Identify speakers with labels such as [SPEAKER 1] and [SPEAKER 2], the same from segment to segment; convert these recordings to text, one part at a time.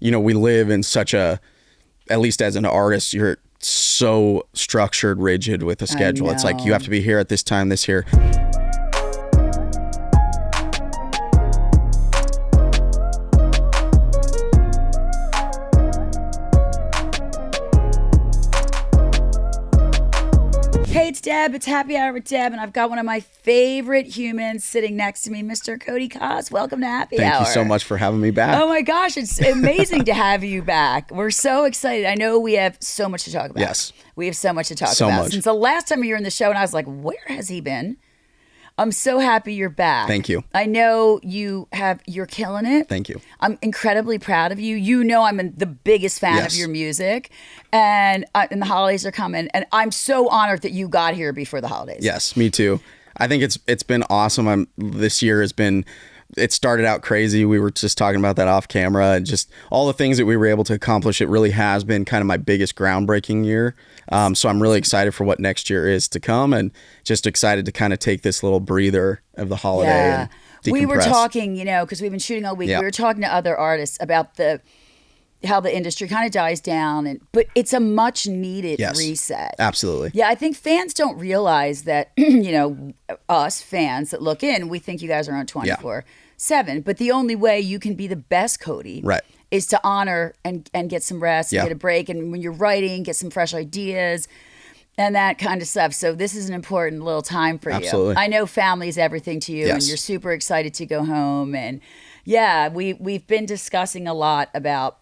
[SPEAKER 1] we live in such a, at least as an artist, you're so structured, rigid with a schedule. It's like you have to be here at this time, this here.
[SPEAKER 2] Hey, it's Deb. It's Happy Hour with Deb, and I've got one of my favorite humans sitting next to me, Mr. Cody Cozz. Welcome to Happy Hour.
[SPEAKER 1] Thank you so much for having me back.
[SPEAKER 2] Oh my gosh, it's amazing to have you back. We're so excited. I know we have so much to talk about.
[SPEAKER 1] Yes.
[SPEAKER 2] We have so much to talk
[SPEAKER 1] So
[SPEAKER 2] about.
[SPEAKER 1] much.
[SPEAKER 2] Since the last time you were in the show, and I was like, where has he been? I'm so happy you're back.
[SPEAKER 1] Thank you.
[SPEAKER 2] I know you're killing it.
[SPEAKER 1] Thank you.
[SPEAKER 2] I'm incredibly proud of you. You know I'm the biggest fan of your music, and the holidays are coming, and I'm so honored that you got here before the holidays.
[SPEAKER 1] Yes, me too. I think it's been awesome. This year has been, it started out crazy. We were just talking about that off camera, and just all the things that we were able to accomplish. It really has been kind of my biggest groundbreaking year. So I'm really excited for what next year is to come, and just excited to kind of take this little breather of the holiday.
[SPEAKER 2] Yeah.
[SPEAKER 1] And decompress.
[SPEAKER 2] We were talking, because we've been shooting all week.
[SPEAKER 1] Yeah.
[SPEAKER 2] We were talking to other artists about how the industry kind of dies down, but it's a much needed reset.
[SPEAKER 1] Absolutely.
[SPEAKER 2] Yeah, I think fans don't realize that, us fans that look in, we think you guys are on 24/7, but the only way you can be the best Cody is to honor and get some rest, and get a break, and when you're writing, get some fresh ideas and that kind of stuff. So this is an important little time for
[SPEAKER 1] Absolutely.
[SPEAKER 2] you. I know family is everything to you, and you're super excited to go home. And we've been discussing a lot about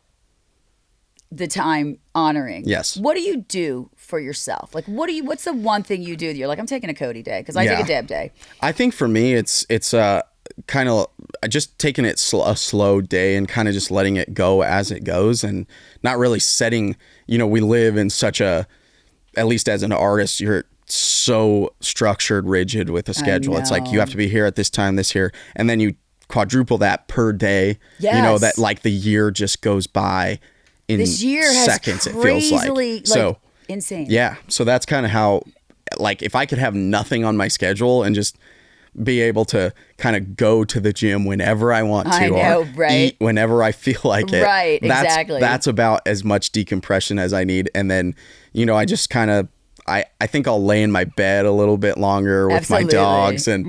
[SPEAKER 2] the time honoring.
[SPEAKER 1] Yes.
[SPEAKER 2] What do you do for yourself? Like, what's the one thing you do that you're like, I'm taking a Cody day, because I take a Deb day?
[SPEAKER 1] I think for me, it's kind of just taking it a slow day and kind of just letting it go as it goes, and not really setting, we live in such a, at least as an artist, you're so structured, rigid with a schedule. It's like you have to be here at this time, this here, and then you quadruple that per day.
[SPEAKER 2] Yes.
[SPEAKER 1] That like the year just goes by in
[SPEAKER 2] this year
[SPEAKER 1] seconds.
[SPEAKER 2] Has
[SPEAKER 1] it feels like so
[SPEAKER 2] insane.
[SPEAKER 1] Yeah, so that's kind of how, like, if I could have nothing on my schedule and just be able to kind of go to the gym whenever I want to, or eat whenever I feel like it.
[SPEAKER 2] Right, exactly.
[SPEAKER 1] That's about as much decompression as I need. And then, I just kind of, I think I'll lay in my bed a little bit longer with my dogs and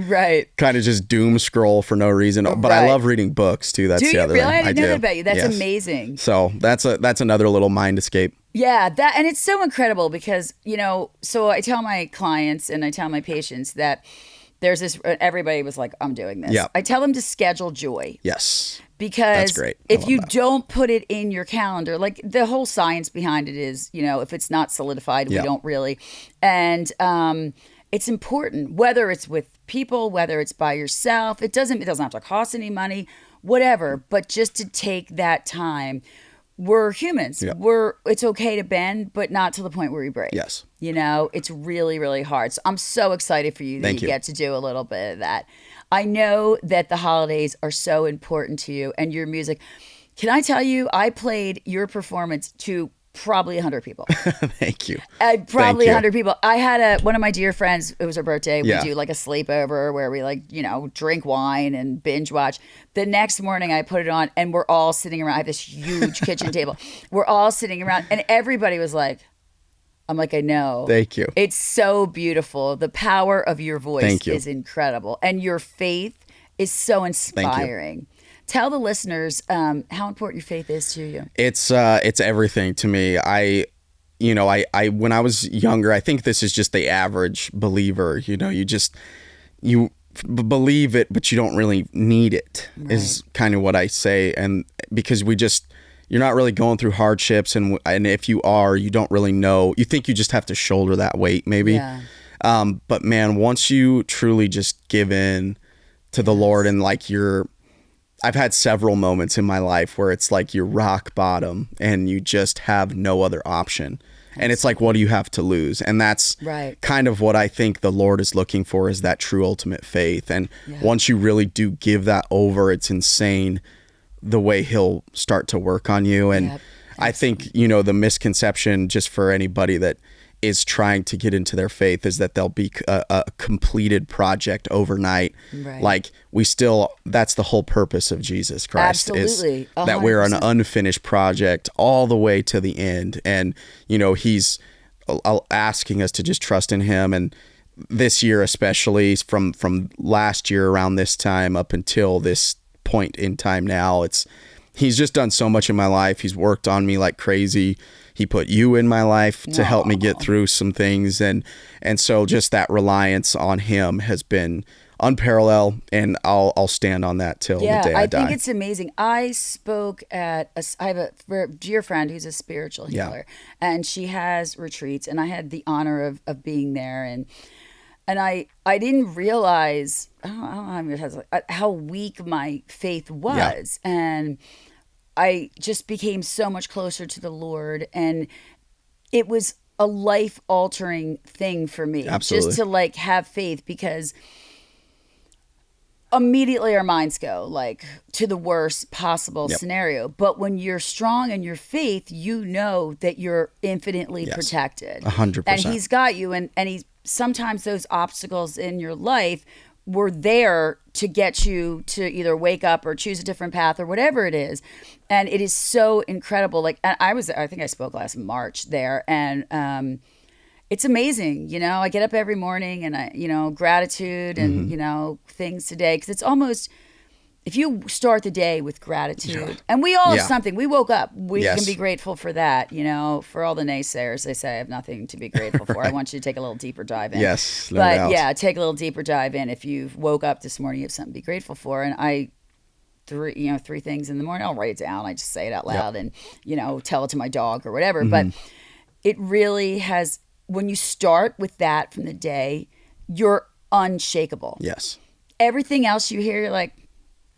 [SPEAKER 1] kind of just doom scroll for no reason. But I love reading books too. That's the other
[SPEAKER 2] thing.
[SPEAKER 1] I
[SPEAKER 2] didn't know that about you. That's amazing.
[SPEAKER 1] So that's another little mind escape.
[SPEAKER 2] Yeah, and it's so incredible because, so I tell my clients and I tell my patients that there's this, everybody was like, I'm doing this.
[SPEAKER 1] Yeah.
[SPEAKER 2] I tell them to schedule joy.
[SPEAKER 1] Yes.
[SPEAKER 2] Because
[SPEAKER 1] that's great.
[SPEAKER 2] If you don't put it in your calendar, like the whole science behind it is, if it's not solidified, we don't really. And it's important, whether it's with people, whether it's by yourself, it doesn't have to cost any money, whatever, but just to take that time. We're humans. It's okay to bend, but not to the point where we break.
[SPEAKER 1] Yes.
[SPEAKER 2] It's really, really hard. So I'm so excited for you that you get to do a little bit of that. I know that the holidays are so important to you and your music. Can I tell you, I played your performance to probably 100 people.
[SPEAKER 1] Thank you.
[SPEAKER 2] Probably 100 people. I had one of my dear friends, it was her birthday. We do like a sleepover where we drink wine and binge watch. The next morning I put it on and we're all sitting around. I have this huge kitchen table. We're all sitting around and everybody was like, I'm like, I know.
[SPEAKER 1] Thank you.
[SPEAKER 2] It's so beautiful. The power of your voice is incredible. And your faith is so inspiring. Tell the listeners how important your faith is to you.
[SPEAKER 1] It's everything to me. I when I was younger, I think this is just the average believer. You believe it, but you don't really need it. Is kind of what I say. And because you're not really going through hardships, and if you are, you don't really know. You think you just have to shoulder that weight, maybe.
[SPEAKER 2] Yeah.
[SPEAKER 1] But man, once you truly just give in to the Lord, and I've had several moments in my life where it's like you're rock bottom and you just have no other option. And it's like, what do you have to lose? And that's kind of what I think the Lord is looking for, is that true ultimate faith. And once you really do give that over, it's insane the way He'll start to work on you. And I think, the misconception, just for anybody that is trying to get into their faith is that they'll be a completed project overnight.
[SPEAKER 2] Right.
[SPEAKER 1] Like that's the whole purpose of Jesus Christ.
[SPEAKER 2] Absolutely.
[SPEAKER 1] Is that we're an unfinished project all the way to the end. And, he's asking us to just trust in him. And this year, especially from last year around this time up until this point in time now, he's just done so much in my life. He's worked on me like crazy. He put you in my life to help me get through some things. And so just that reliance on him has been unparalleled, and I'll stand on that till the day I die.
[SPEAKER 2] I think it's amazing. I spoke at I have a dear friend who's a spiritual healer, and she has retreats, and I had the honor of being there, and I didn't realize how weak my faith was, and I just became so much closer to the Lord, and it was a life-altering thing for me.
[SPEAKER 1] Absolutely.
[SPEAKER 2] Just to have faith, because immediately our minds go to the worst possible scenario. But when you're strong in your faith, you know that you're infinitely protected.
[SPEAKER 1] 100%.
[SPEAKER 2] And he's got you, and he's sometimes those obstacles in your life were there to get you to either wake up or choose a different path or whatever it is. And it is so incredible. I think I spoke last March there, and it's amazing. I get up every morning and gratitude and, things today. Because it's almost, if you start the day with gratitude, and we all have something, we woke up, we can be grateful for that. For all the naysayers, they say I have nothing to be grateful for. I want you to take a little deeper dive in.
[SPEAKER 1] Yes, no doubt.
[SPEAKER 2] Take a little deeper dive in. If you woke up this morning, you have something to be grateful for. And three things in the morning, I'll write it down. I just say it out loud and, tell it to my dog or whatever. But it really has, when you start with that from the day, you're unshakable.
[SPEAKER 1] Yes.
[SPEAKER 2] Everything else you hear, you're like,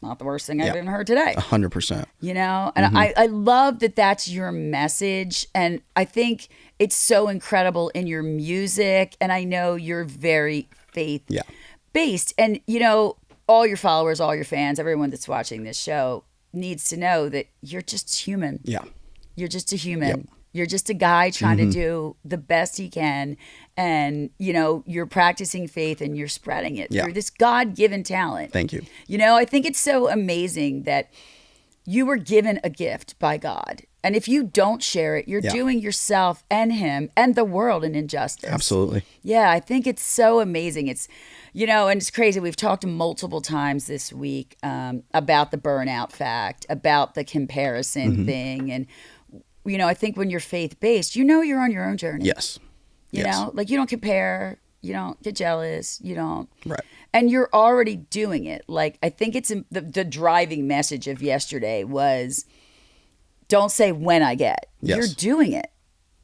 [SPEAKER 2] not the worst thing I've even heard today.
[SPEAKER 1] 100%.
[SPEAKER 2] And I love that that's your message. And I think it's so incredible in your music. And I know you're very faith-based. And, all your followers, all your fans, everyone that's watching this show needs to know that you're just human.
[SPEAKER 1] Yeah.
[SPEAKER 2] You're just a human. You're just a guy trying to do the best he can. And, you're practicing faith and you're spreading it through this God-given talent.
[SPEAKER 1] Thank you.
[SPEAKER 2] I think it's so amazing that you were given a gift by God. And if you don't share it, you're doing yourself and him and the world an injustice.
[SPEAKER 1] Absolutely.
[SPEAKER 2] Yeah, I think it's so amazing. It's, and it's crazy. We've talked multiple times this week about the burnout fact, about the comparison thing. And, I think when you're faith-based, you're on your own journey.
[SPEAKER 1] Yes.
[SPEAKER 2] You know, you don't compare, you don't get jealous, you don't.
[SPEAKER 1] Right.
[SPEAKER 2] And you're already doing it. I think it's the driving message of yesterday was, don't say when I get.
[SPEAKER 1] Yes.
[SPEAKER 2] You're doing it.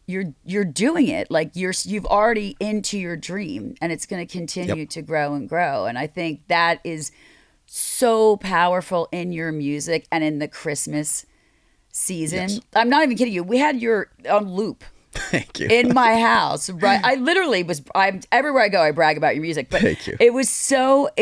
[SPEAKER 2] You're doing it. You've already into your dream, and it's going to continue to grow and grow. And I think that is so powerful in your music and in the Christmas season. Yes. I'm not even kidding you. We had your on loop.
[SPEAKER 1] Thank you.
[SPEAKER 2] In my house, right? I literally I'm everywhere I go, I brag about your music. But
[SPEAKER 1] thank you.
[SPEAKER 2] It's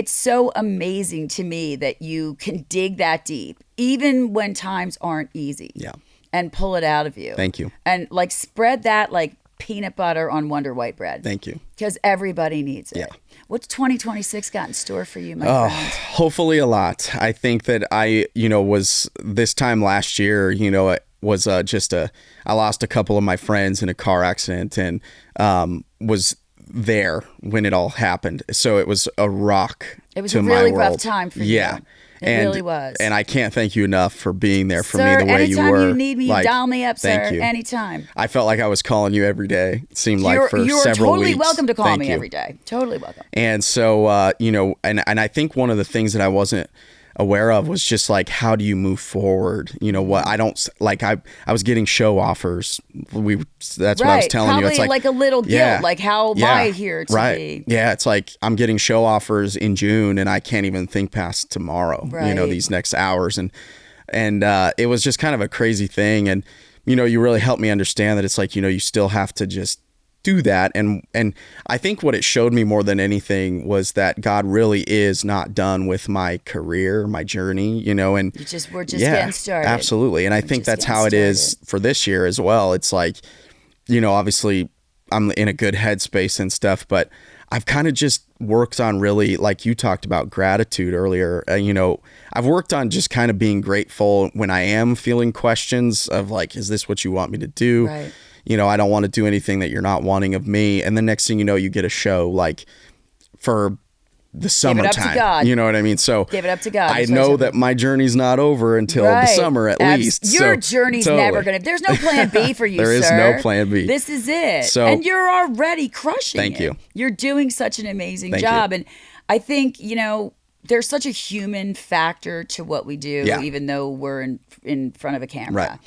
[SPEAKER 2] so amazing to me that you can dig that deep, even when times aren't easy.
[SPEAKER 1] Yeah.
[SPEAKER 2] And pull it out of you.
[SPEAKER 1] Thank you.
[SPEAKER 2] And spread that like peanut butter on Wonder White bread.
[SPEAKER 1] Thank you.
[SPEAKER 2] Because everybody needs it.
[SPEAKER 1] Yeah.
[SPEAKER 2] What's 2026 got in store for you, my friend?
[SPEAKER 1] Hopefully a lot. I think that I was this time last year, it was I lost a couple of my friends in a car accident and was there when it all happened. So it was a rock to my world.
[SPEAKER 2] It was a really rough time for you.
[SPEAKER 1] Yeah.
[SPEAKER 2] It really was.
[SPEAKER 1] And I can't thank you enough for being there for me the way you were.
[SPEAKER 2] Anytime you need me, you dial me up, sir.
[SPEAKER 1] Thank you.
[SPEAKER 2] Anytime.
[SPEAKER 1] I felt like I was calling you every day. It seemed like for several weeks.
[SPEAKER 2] You're totally welcome to call me every day. Totally welcome.
[SPEAKER 1] And so, and I think one of the things that I wasn't aware of was just how do you move forward? What I don't I was getting show offers. That's what I was telling
[SPEAKER 2] Probably
[SPEAKER 1] you. It's
[SPEAKER 2] like a little guilt. How am I here to be?
[SPEAKER 1] Yeah. It's I'm getting show offers in June and I can't even think past tomorrow, these next hours. And it was just kind of a crazy thing. And, you really helped me understand that it's you still have to just do that. And I think what it showed me more than anything was that God really is not done with my career, my journey, and we're just
[SPEAKER 2] getting started.
[SPEAKER 1] Absolutely. And I think that's how it is for this year as well. It's obviously I'm in a good headspace and stuff, but I've kind of just worked on really, like you talked about gratitude earlier, I've worked on just kind of being grateful when I am feeling questions of like, is this what you want me to do?
[SPEAKER 2] Right.
[SPEAKER 1] I don't want to do anything that you're not wanting of me. And the next thing you know, you get a show like for the summertime.
[SPEAKER 2] Give it up to God.
[SPEAKER 1] You know what I mean? So
[SPEAKER 2] give it up to God.
[SPEAKER 1] I know that my journey's not over until the summer at least.
[SPEAKER 2] Your journey's never going to, there's no plan B for you,
[SPEAKER 1] There is no plan B.
[SPEAKER 2] This is it.
[SPEAKER 1] So,
[SPEAKER 2] and you're already crushing it.
[SPEAKER 1] Thank you.
[SPEAKER 2] You're doing such an amazing job. And I think, there's such a human factor to what we do, even though we're in front of a camera.
[SPEAKER 1] Right.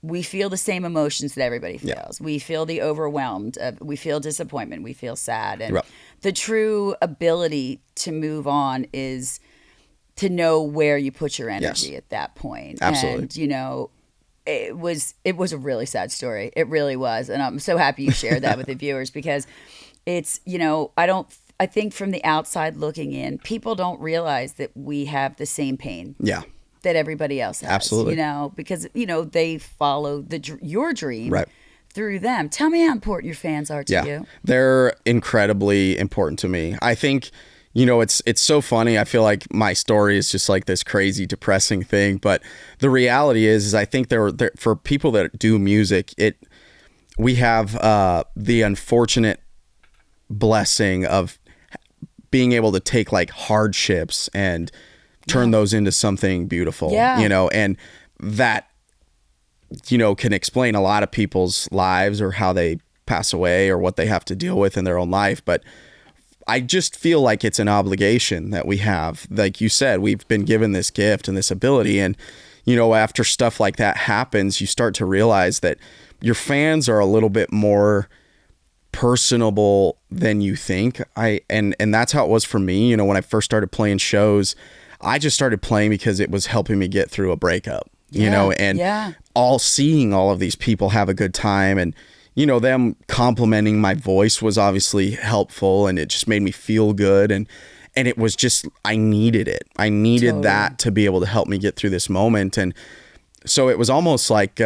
[SPEAKER 2] We feel the same emotions that everybody feels. We feel the overwhelmed. We feel disappointment. We feel sad. And the true ability to move on is to know where you put your energy at that point.
[SPEAKER 1] Absolutely.
[SPEAKER 2] And, it was a really sad story. It really was. And I'm so happy you shared that with the viewers because it's, I think from the outside looking in, people don't realize that we have the same pain.
[SPEAKER 1] Yeah.
[SPEAKER 2] That everybody else has.
[SPEAKER 1] Absolutely.
[SPEAKER 2] Because, they follow your dream through them. Tell me how important your fans are to you.
[SPEAKER 1] They're incredibly important to me. I think, it's so funny. I feel like my story is just like this crazy, depressing thing. But the reality is I think there for people that do music, we have the unfortunate blessing of being able to take like hardships and turn those into something beautiful, and that, can explain a lot of people's lives or how they pass away or what they have to deal with in their own life. But I just feel like it's an obligation that we have. Like you said, we've been given this gift and this ability. And, after stuff like that happens, you start to realize that your fans are a little bit more personable than you think. And that's how it was for me. When I first started playing shows, I just started playing because it was helping me get through a breakup, seeing all of these people have a good time and, them complimenting my voice was obviously helpful and it just made me feel good. And it was just, I needed it. I needed that to be able to help me get through this moment. And so it was almost like,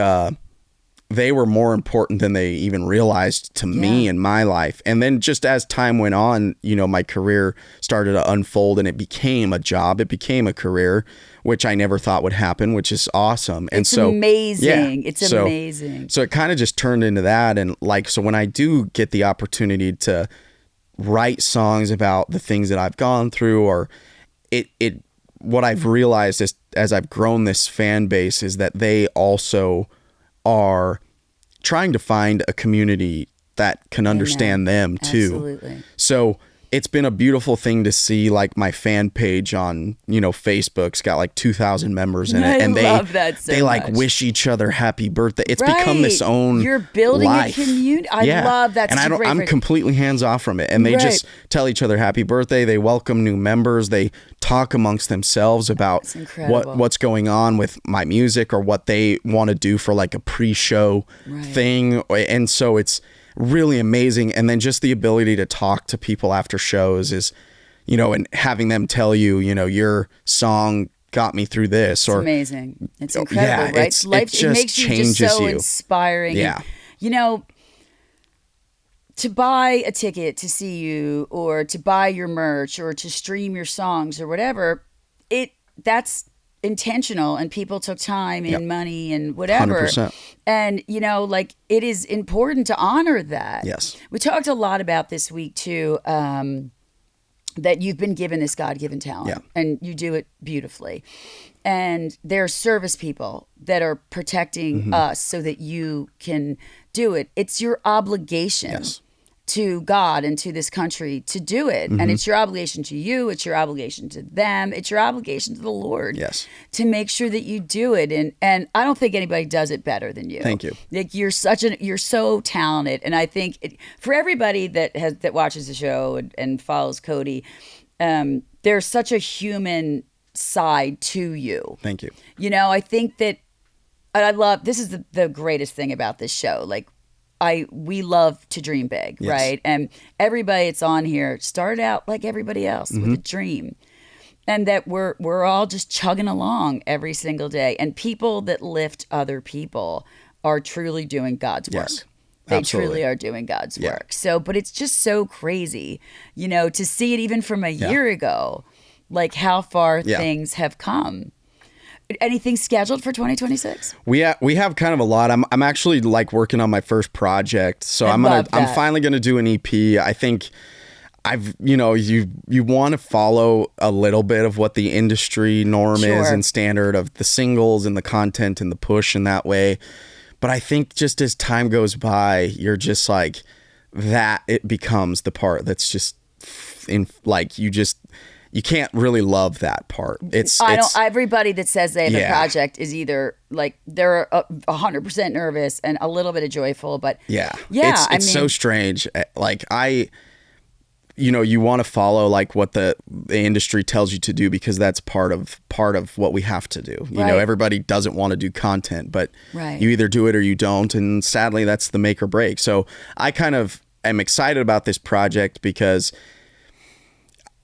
[SPEAKER 1] they were more important than they even realized to me in my life. And then just as time went on, my career started to unfold and it became a job. It became a career, which I never thought would happen, which is awesome. And
[SPEAKER 2] it's amazing. It's amazing.
[SPEAKER 1] So it kind of just turned into that. And so when I do get the opportunity to write songs about the things that I've gone through or what I've realized is as I've grown this fan base is that they also are trying to find a community that can understand them too.
[SPEAKER 2] Absolutely.
[SPEAKER 1] So it's been a beautiful thing to see like my fan page on, Facebook's got like 2,000 members in it. And
[SPEAKER 2] I love that so
[SPEAKER 1] they like
[SPEAKER 2] much.
[SPEAKER 1] wish each other happy birthday. It's become this own
[SPEAKER 2] You're building
[SPEAKER 1] life.
[SPEAKER 2] a community. I love that.
[SPEAKER 1] And I'm completely hands off from it. And they just tell each other happy birthday. They welcome new members. They talk amongst themselves about what's going on with my music or what they want to do for like a pre-show thing. And so it's really amazing. And then just the ability to talk to people after shows is, and having them tell you, your song got me through this.
[SPEAKER 2] It's amazing. It's incredible, right?
[SPEAKER 1] It just
[SPEAKER 2] makes you
[SPEAKER 1] changes
[SPEAKER 2] just so
[SPEAKER 1] you.
[SPEAKER 2] inspiring.
[SPEAKER 1] Yeah.
[SPEAKER 2] And, to buy a ticket to see you or to buy your merch or to stream your songs or whatever, that's intentional and people took time and money and whatever.
[SPEAKER 1] 100%.
[SPEAKER 2] And, it is important to honor that.
[SPEAKER 1] Yes.
[SPEAKER 2] We talked a lot about this week too, that you've been given this God-given talent and you do it beautifully. And there are service people that are protecting us so that you can do it. It's your obligation to God and to this country to do it. And it's your obligation to you. It's your obligation to them. It's your obligation to the Lord to make sure that you do it. And I don't think anybody does it better than you.
[SPEAKER 1] Thank you.
[SPEAKER 2] Like you're so talented. And I think for everybody that watches the show and follows Cody, there's such a human side to you.
[SPEAKER 1] Thank you.
[SPEAKER 2] I think that this is the greatest thing about this show. Like, we love to dream big, right? And everybody that's on here started out like everybody else with a dream. And that we're all just chugging along every single day. And people that lift other people are truly doing God's work. They
[SPEAKER 1] Absolutely.
[SPEAKER 2] truly are doing God's
[SPEAKER 1] Yeah.
[SPEAKER 2] work. So, but it's just so crazy, to see it even from a year ago, like how far things have come. Anything scheduled for 2026?
[SPEAKER 1] We have kind of a lot. I'm actually like working on my first project, so I'm finally gonna do an EP. I think you want to follow a little bit of what the industry norm is and standard of the singles and the content and the push in that way. But I think just as time goes by, you're just like that. It becomes the part that's just you can't really love that part.
[SPEAKER 2] Everybody that says they have a project is either like they're 100% nervous and a little bit of joyful, but
[SPEAKER 1] it's so strange. Like you want to follow like what the industry tells you to do, because that's part of what we have to do. Everybody doesn't want to do content, but you either do it or you don't. And sadly, that's the make or break. So I kind of am excited about this project because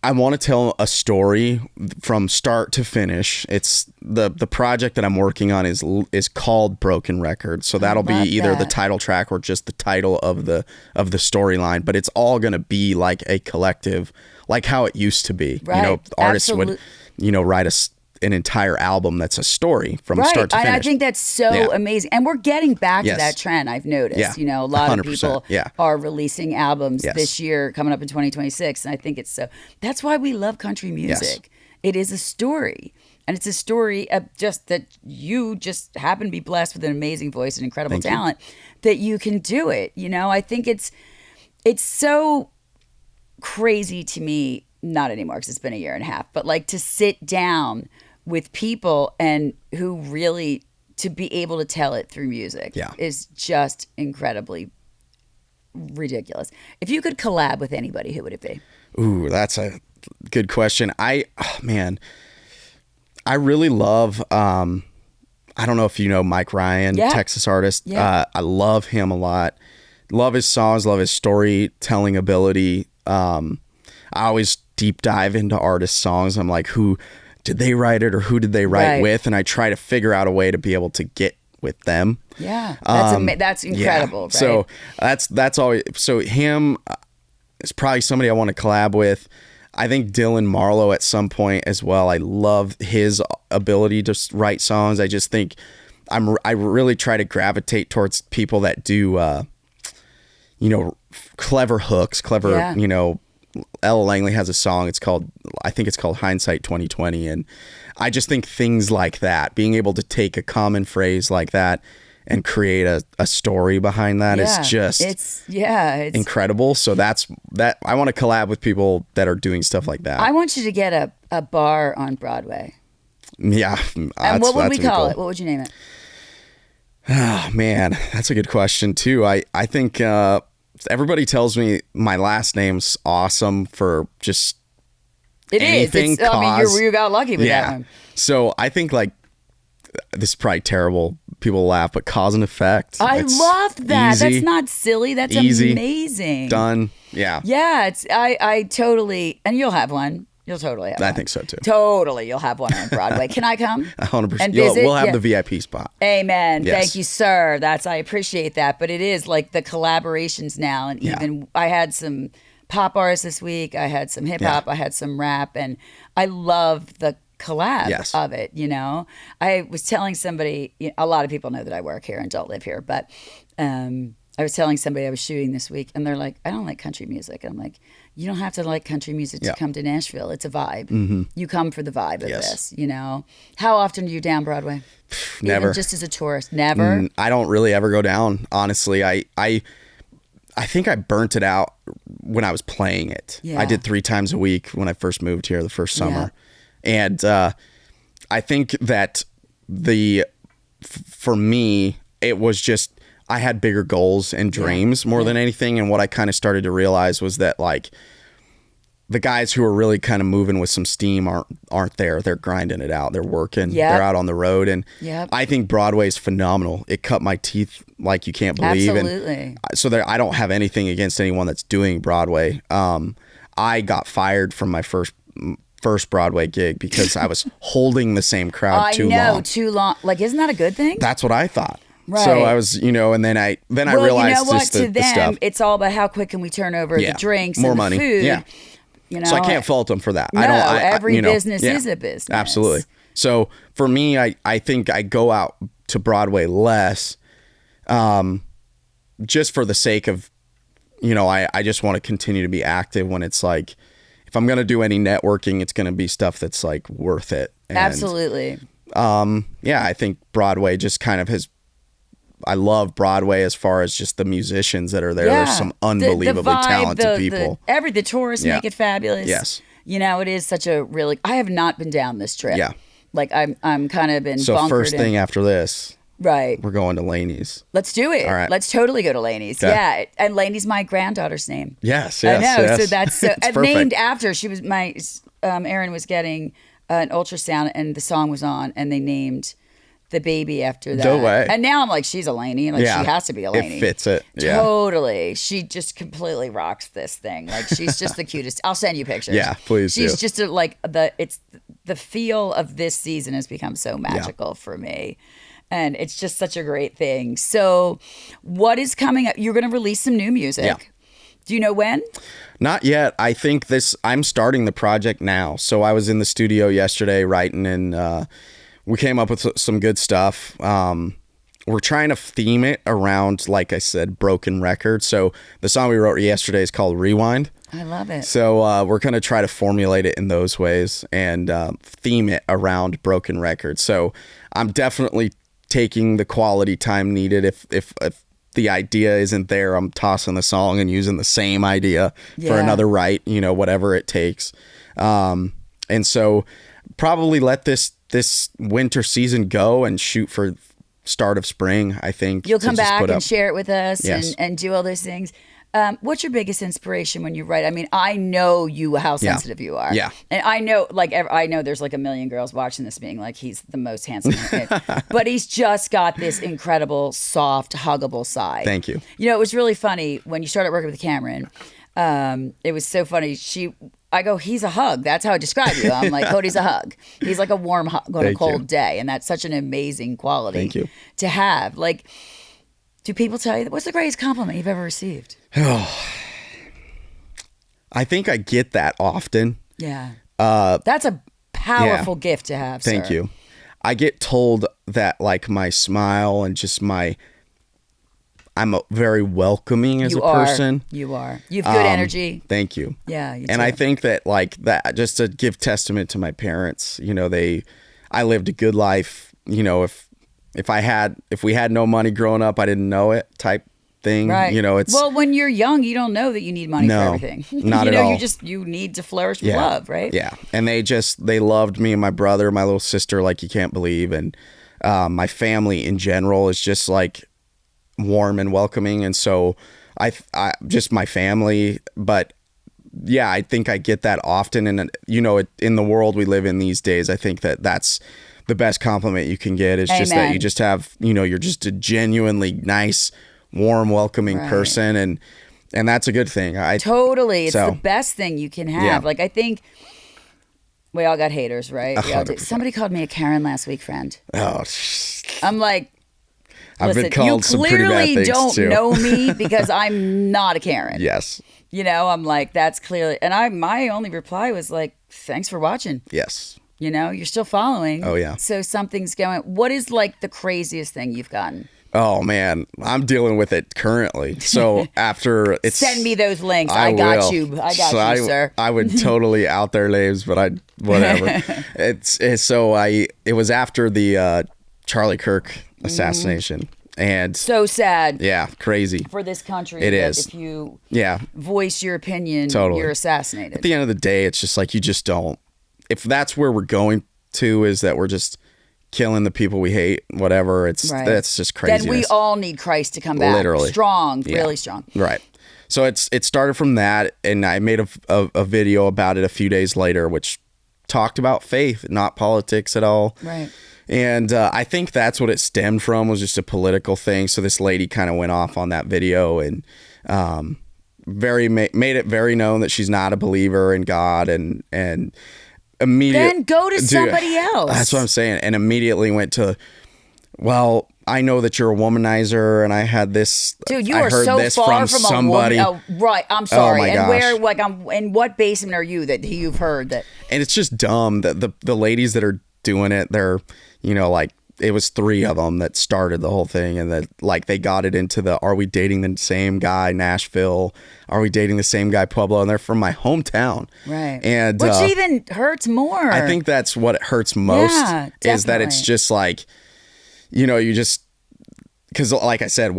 [SPEAKER 1] I want to tell a story from start to finish. It's the project that I'm working on is called Broken Record. So that'll be either the title track or just the title of the storyline, but it's all going to be like a collective, like how it used to be.
[SPEAKER 2] Right.
[SPEAKER 1] Artists would, write an entire album that's a story from start to finish.
[SPEAKER 2] I think that's so amazing. And we're getting back to that trend, I've noticed. A lot of people are releasing albums this year coming up in 2026. And I think it's so. That's why we love country music. It is a story. And it's a story of just that you just happen to be blessed with an amazing voice and incredible talent that you can do it. I think it's so crazy to me, not anymore because it's been a year and a half, but like to sit down with people and who really to be able to tell it through music is just incredibly ridiculous. If you could collab with anybody, who would it be?
[SPEAKER 1] Ooh, that's a good question. I really love, I don't know if you know Mike Ryan, Texas artist. I love him a lot. Love his songs, love his storytelling ability. I always deep dive into artist songs. I'm like, who did they write it or who did they write with? And I try to figure out a way to be able to get with them.
[SPEAKER 2] Yeah, that's incredible.
[SPEAKER 1] Yeah.
[SPEAKER 2] Right?
[SPEAKER 1] So that's always, so him is probably somebody I want to collab with. I think Dylan Marlowe at some point as well. I love his ability to write songs. I just think I really try to gravitate towards people that do, clever hooks, Ella Langley has a song. I think it's called Hindsight 2020. And I just think things like that, being able to take a common phrase like that and create a story behind that is just it's incredible. So that's that. I want to collab with people that are doing stuff like that.
[SPEAKER 2] I want you to get a bar on Broadway.
[SPEAKER 1] Yeah.
[SPEAKER 2] And what would we call it? What would you name it?
[SPEAKER 1] Oh man, that's a good question too. I think everybody tells me my last name's awesome for just anything.
[SPEAKER 2] You got lucky with that one.
[SPEAKER 1] So I think like this is probably terrible. People laugh, but Cause and Effect.
[SPEAKER 2] I love that.
[SPEAKER 1] Easy,
[SPEAKER 2] that's not silly. That's
[SPEAKER 1] easy,
[SPEAKER 2] amazing.
[SPEAKER 1] Done. Yeah.
[SPEAKER 2] Yeah. I totally, and you'll have one. You'll totally have one.
[SPEAKER 1] I think so too.
[SPEAKER 2] Totally. You'll have one on Broadway. Can I come?
[SPEAKER 1] 100%.
[SPEAKER 2] And visit?
[SPEAKER 1] We'll have the VIP spot.
[SPEAKER 2] Amen.
[SPEAKER 1] Yes.
[SPEAKER 2] Thank you, sir. I appreciate that. But it is like the collaborations now. And even I had some pop artists this week. I had some hip hop. I had some rap. And I love the collab of it. I was telling somebody, a lot of people know that I work here and don't live here, but I was telling somebody I was shooting this week and they're like, I don't like country music. And I'm like, you don't have to like country music to come to Nashville. It's a vibe. Mm-hmm. You come for the vibe of this, How often are you down Broadway?
[SPEAKER 1] Never.
[SPEAKER 2] Even just as a tourist? Never?
[SPEAKER 1] I don't really ever go down, honestly. I think I burnt it out when I was playing it. Yeah. I did 3 times a week when I first moved here the first summer. And I think that for me, it was just, I had bigger goals and dreams more than anything. And what I kind of started to realize was that like the guys who are really kind of moving with some steam aren't there. They're grinding it out. They're working. They're out on the road. And I think Broadway is phenomenal. It cut my teeth like you can't believe.
[SPEAKER 2] Absolutely.
[SPEAKER 1] And so I don't have anything against anyone that's doing Broadway. I got fired from my first Broadway gig because I was holding the same crowd too long.
[SPEAKER 2] Too long. Like, isn't that a good thing?
[SPEAKER 1] That's what I thought.
[SPEAKER 2] Right.
[SPEAKER 1] So I was, and then I
[SPEAKER 2] Well,
[SPEAKER 1] realized
[SPEAKER 2] you know what?
[SPEAKER 1] just
[SPEAKER 2] To
[SPEAKER 1] the
[SPEAKER 2] them,
[SPEAKER 1] stuff.
[SPEAKER 2] it's all about how quick can we turn over the drinks
[SPEAKER 1] more
[SPEAKER 2] and
[SPEAKER 1] money.
[SPEAKER 2] the food.
[SPEAKER 1] Yeah. So I can't fault them for that.
[SPEAKER 2] No, every
[SPEAKER 1] I
[SPEAKER 2] business is a business.
[SPEAKER 1] Absolutely. So for me, I think I go out to Broadway less, just for the sake of, I just want to continue to be active when it's like, if I'm going to do any networking, it's going to be stuff that's like worth it. And,
[SPEAKER 2] Absolutely.
[SPEAKER 1] I think Broadway just kind of I love Broadway as far as just the musicians that are there.
[SPEAKER 2] Yeah.
[SPEAKER 1] There's some unbelievably
[SPEAKER 2] the vibe,
[SPEAKER 1] talented people.
[SPEAKER 2] The tourists make it fabulous.
[SPEAKER 1] Yes.
[SPEAKER 2] It is such a really. I have not been down this trip.
[SPEAKER 1] Yeah.
[SPEAKER 2] Like I'm kind of been.
[SPEAKER 1] So first thing after this,
[SPEAKER 2] right?
[SPEAKER 1] We're going to Laney's.
[SPEAKER 2] Let's do it.
[SPEAKER 1] All right.
[SPEAKER 2] Let's totally go to Laney's.
[SPEAKER 1] Okay.
[SPEAKER 2] Yeah, and Laney's my granddaughter's name.
[SPEAKER 1] Yes.
[SPEAKER 2] I know.
[SPEAKER 1] Yes.
[SPEAKER 2] So that's so
[SPEAKER 1] It's
[SPEAKER 2] named after. She was my. Erin was getting an ultrasound, and the song was on, and they named the baby after that.
[SPEAKER 1] No way.
[SPEAKER 2] And now I'm like, she's a Laney. Like, she has to be a Laney.
[SPEAKER 1] It fits it. Yeah.
[SPEAKER 2] Totally. She just completely rocks this thing. Like, she's just the cutest. I'll send you pictures.
[SPEAKER 1] Yeah, please
[SPEAKER 2] She's
[SPEAKER 1] do.
[SPEAKER 2] just the feel of this season has become so magical for me. And it's just such a great thing. So what is coming up? You're going to release some new music.
[SPEAKER 1] Yeah.
[SPEAKER 2] Do you know when?
[SPEAKER 1] Not yet. I think I'm starting the project now. So I was in the studio yesterday writing, and we came up with some good stuff. We're trying to theme it around, like I said, broken records. So the song we wrote yesterday is called Rewind.
[SPEAKER 2] I love it.
[SPEAKER 1] So we're going to try to formulate it in those ways and theme it around broken records. So I'm definitely taking the quality time needed. If the idea isn't there, I'm tossing the song and using the same idea for another write, whatever it takes. And so probably let this winter season go and shoot for start of spring, I think.
[SPEAKER 2] You'll come back and share it with us.
[SPEAKER 1] Yes.
[SPEAKER 2] and do all those things. What's your biggest inspiration when you write? I mean, I know how sensitive you are.
[SPEAKER 1] Yeah.
[SPEAKER 2] And I know, I know there's like a million girls watching this being like, he's the most handsome kid. But he's just got this incredible, soft, huggable side.
[SPEAKER 1] Thank you.
[SPEAKER 2] It was really funny when you started working with Cameron. It was so funny. I go, he's a hug. That's how I describe you. I'm like, Cody's a hug. He's like a warm hug on a cold day. And that's such an amazing quality
[SPEAKER 1] Thank you.
[SPEAKER 2] to have. Like, do people tell you, what's the greatest compliment you've ever received?
[SPEAKER 1] I think I get that often.
[SPEAKER 2] Yeah. That's a powerful gift to have,
[SPEAKER 1] Thank
[SPEAKER 2] sir.
[SPEAKER 1] you. I get told that like my smile and just I'm very welcoming as a person.
[SPEAKER 2] You are. You have good energy.
[SPEAKER 1] Thank you.
[SPEAKER 2] Yeah. You
[SPEAKER 1] And
[SPEAKER 2] do.
[SPEAKER 1] I think that like that, just to give testament to my parents, I lived a good life. If we had no money growing up, I didn't know it type thing.
[SPEAKER 2] Right.
[SPEAKER 1] It's
[SPEAKER 2] well, when you're young, you don't know that you need money for everything.
[SPEAKER 1] Not at all.
[SPEAKER 2] You need to flourish with love, right?
[SPEAKER 1] Yeah. And they loved me and my brother, my little sister, like you can't believe. And my family in general is just like warm and welcoming. And so I just my family, but yeah, I think I get that often. And in the world we live in these days, I think that's the best compliment you can get is just that you just have, you're just a genuinely nice, warm, welcoming person. And that's a good thing.
[SPEAKER 2] Totally. It's the best thing you can have.
[SPEAKER 1] Yeah.
[SPEAKER 2] Like, I think we all got haters, right?
[SPEAKER 1] 100%.
[SPEAKER 2] Somebody called me a Karen last week, friend.
[SPEAKER 1] Oh,
[SPEAKER 2] I'm like,
[SPEAKER 1] I've been
[SPEAKER 2] listen,
[SPEAKER 1] called some pretty bad
[SPEAKER 2] clearly
[SPEAKER 1] things
[SPEAKER 2] don't
[SPEAKER 1] too.
[SPEAKER 2] know me because I'm not a Karen.
[SPEAKER 1] Yes.
[SPEAKER 2] I'm like, that's clearly, and my only reply was like, thanks for watching.
[SPEAKER 1] Yes.
[SPEAKER 2] You're still following.
[SPEAKER 1] Oh, yeah.
[SPEAKER 2] So something's going. What is like the craziest thing you've gotten?
[SPEAKER 1] Oh man, I'm dealing with it currently. So after it's
[SPEAKER 2] Send me those links.
[SPEAKER 1] I
[SPEAKER 2] got
[SPEAKER 1] will.
[SPEAKER 2] you. I got you, sir.
[SPEAKER 1] I would totally out their names, but whatever. It was after the Charlie Kirk assassination, and
[SPEAKER 2] So sad.
[SPEAKER 1] yeah, crazy.
[SPEAKER 2] For this country,
[SPEAKER 1] It
[SPEAKER 2] that
[SPEAKER 1] is.
[SPEAKER 2] if you
[SPEAKER 1] Yeah.
[SPEAKER 2] voice your opinion,
[SPEAKER 1] Totally.
[SPEAKER 2] you're assassinated.
[SPEAKER 1] At the end of the day, it's just like you just don't. If that's where we're going to, is that we're just killing the people we hate, whatever. That's just crazy.
[SPEAKER 2] Then we all need Christ to come back.
[SPEAKER 1] Literally.
[SPEAKER 2] Strong,
[SPEAKER 1] Yeah.
[SPEAKER 2] really strong.
[SPEAKER 1] Right. So it started from that, and I made a video about it a few days later, which talked about faith, not politics at all.
[SPEAKER 2] Right.
[SPEAKER 1] And I think that's what it stemmed from, was just a political thing. So this lady kind of went off on that video and made it very known that she's not a believer in God, and immediately
[SPEAKER 2] Then go to somebody else.
[SPEAKER 1] That's what I'm saying. And immediately went to, well, I know that you're a womanizer, and I had this.
[SPEAKER 2] Dude, you
[SPEAKER 1] I
[SPEAKER 2] are
[SPEAKER 1] heard
[SPEAKER 2] so
[SPEAKER 1] this
[SPEAKER 2] far from
[SPEAKER 1] somebody.
[SPEAKER 2] a woman. Oh, right. I'm sorry.
[SPEAKER 1] my
[SPEAKER 2] and
[SPEAKER 1] gosh.
[SPEAKER 2] where, like, in what basement are you that you've heard that?
[SPEAKER 1] And it's just dumb that the ladies that are doing it, they're, like, it was 3 of them that started the whole thing, and that, like, they got it into the, are we dating the same guy, Nashville? Are we dating the same guy, Pueblo? And they're from my hometown.
[SPEAKER 2] Right.
[SPEAKER 1] And
[SPEAKER 2] which even hurts more.
[SPEAKER 1] I think that's what hurts most, is that it's just like, you just, because like I said,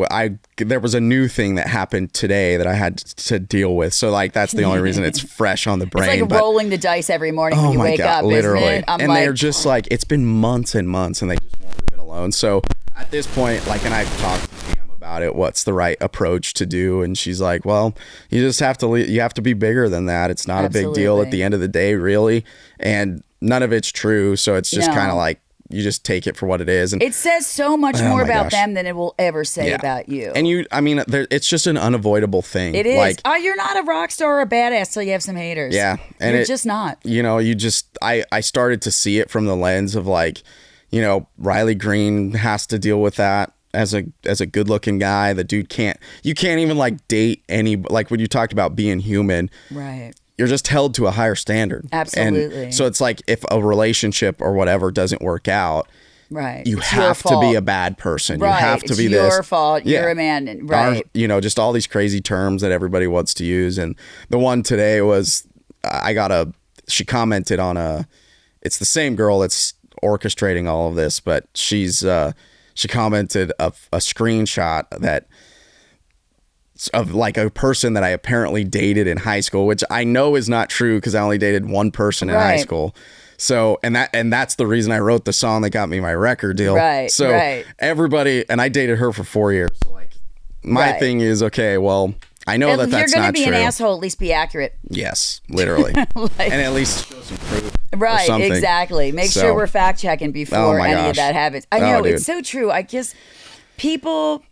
[SPEAKER 1] there was a new thing that happened today that I had to deal with. So, like, that's the only reason it's fresh on the brain.
[SPEAKER 2] It's like rolling the dice every morning when you wake up,
[SPEAKER 1] literally.
[SPEAKER 2] isn't it?
[SPEAKER 1] And they're just like, it's been months and months, and they just won't leave it alone. So at this point, like, and I've talked to Pam about it, what's the right approach to do? And she's like, well, you just have to, you have to be bigger than that. It's not a big deal at the end of the day, really. And none of it's true. So it's just kind of like, you just take it for what it is. And
[SPEAKER 2] it says so much more about them than it will ever say about you.
[SPEAKER 1] And it's just an unavoidable thing.
[SPEAKER 2] It is.
[SPEAKER 1] Like,
[SPEAKER 2] you're not a rock star or a badass till you have some haters.
[SPEAKER 1] Yeah. And
[SPEAKER 2] you're just not.
[SPEAKER 1] I started to see it from the lens of, like, Riley Green has to deal with that as a good looking guy. The dude you can't even, like, date any, like, when you talked about being human.
[SPEAKER 2] Right.
[SPEAKER 1] You're just held to a higher standard.
[SPEAKER 2] Absolutely.
[SPEAKER 1] And so it's like, if a relationship or whatever doesn't work out,
[SPEAKER 2] right,
[SPEAKER 1] you have to be a bad person.
[SPEAKER 2] Right.
[SPEAKER 1] You have to be
[SPEAKER 2] it's
[SPEAKER 1] this.
[SPEAKER 2] Your fault. You're a man. Right.
[SPEAKER 1] Just all these crazy terms that everybody wants to use. And the one today was, she commented on it's the same girl that's orchestrating all of this, but she commented a screenshot of, like, a person that I apparently dated in high school, which I know is not true because I only dated one person in high school. So, and that's the reason I wrote the song that got me my record deal.
[SPEAKER 2] Right.
[SPEAKER 1] So everybody, and I dated her for 4 years. So, like, my thing is, okay, well, I know that's not true.
[SPEAKER 2] If you're going to be an asshole, at least be accurate.
[SPEAKER 1] Yes, literally. And at least show some proof.
[SPEAKER 2] Right, exactly. Make sure we're fact checking before any of that happens. I know, it's so true. I guess people,